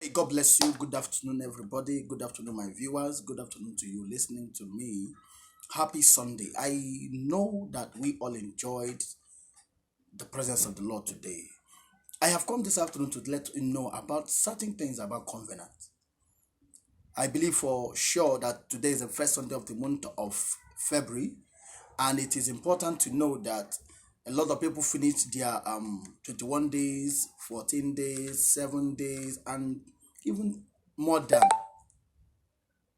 Hey, God bless you. Good afternoon, everybody. Good afternoon, my viewers. Good afternoon to you listening to me. Happy Sunday. I know that we all enjoyed the presence of the Lord today. I have come this afternoon to let you know about certain things about covenant. I believe for sure that today is the first Sunday of the month of February, and it is important to know that a lot of people finish their 21 days, 14 days, 7 days, and even more than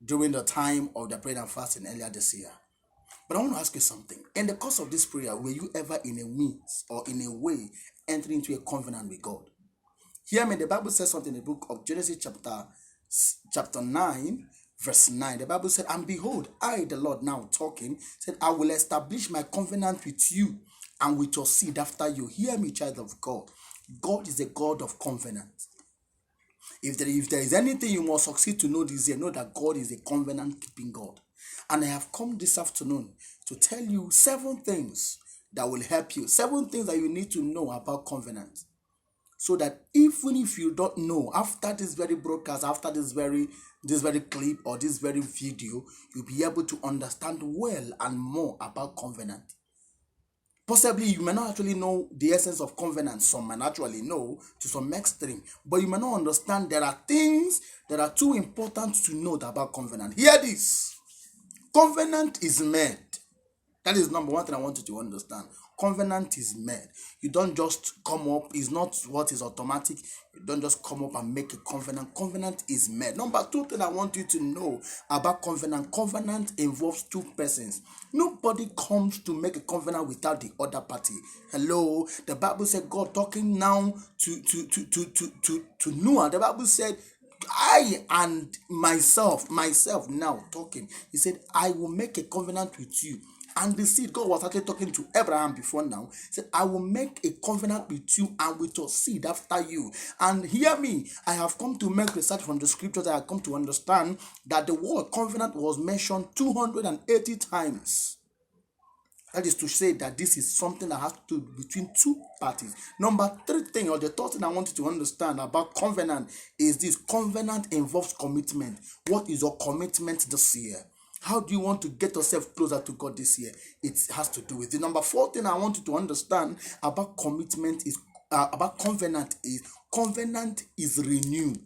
during the time of the prayer and fasting earlier this year. But I want to ask you something. In the course of this prayer, were you ever in a means or in a way entering into a covenant with God? Hear me, the Bible says something in the book of Genesis chapter 9, verse 9. The Bible said, "And behold, I, the Lord, now talking, said, I will establish my covenant with you and with your seed after you." Hear me, child of God. God is a God of covenant. If there is anything you must succeed to know this year, know that God is a covenant keeping God. And I have come this afternoon to tell you 7 things that will help you, 7 things that you need to know about covenant. So that even if you don't know, after this very broadcast, after this very clip or this very video, you'll be able to understand well and more about covenant. Possibly you may not actually know the essence of covenant. Some might actually know to some extreme, but you may not understand there are things that are too important to know about covenant. Hear this. Covenant is made. That is number one thing I want you to understand. Covenant is made. You don't just come up. It's not what is automatic. You don't just come up and make a covenant. Covenant is made. Number 2 thing I want you to know about covenant. Covenant involves 2 persons. Nobody comes to make a covenant without the other party. Hello. The Bible said God talking now to Noah. The Bible said, I and myself now talking. He said, I will make a covenant with you. And the seed, God was actually talking to Abraham before now. He said, I will make a covenant with you and with your seed after you. And hear me, I have come to make research from the scriptures. I have come to understand that the word covenant was mentioned 280 times. That is to say that this is something that has to do between 2 parties. Number 3 thing, or the third thing I want you to understand about covenant is this. Covenant involves commitment. What is your commitment this year? How do you want to get yourself closer to God this year? It has to do with it. Number 4 thing I want you to understand about commitment is about covenant is renewed.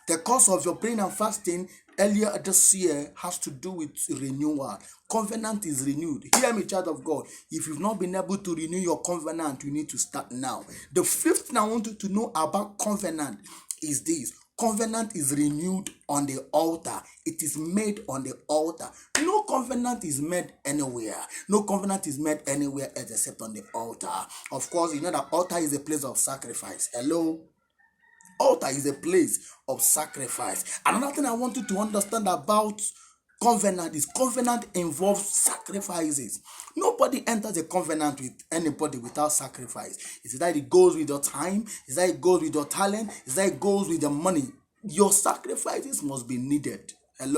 The course of your praying and fasting earlier this year has to do with renewal. Covenant is renewed. Hear me, child of God. If you've not been able to renew your covenant, you need to start now. The 5th thing I want you to know about covenant is this. Covenant is renewed on the altar. It is made on the altar. No covenant is made anywhere. No covenant is made anywhere else except on the altar. Of course, you know that altar is a place of sacrifice. Hello? Altar is a place of sacrifice. Another thing I want you to understand about covenant is covenant involves sacrifices. Nobody enters a covenant with anybody without sacrifice. It's that it goes with your time, it's that it goes with your talent, it's that it goes with your money. Your sacrifices must be needed.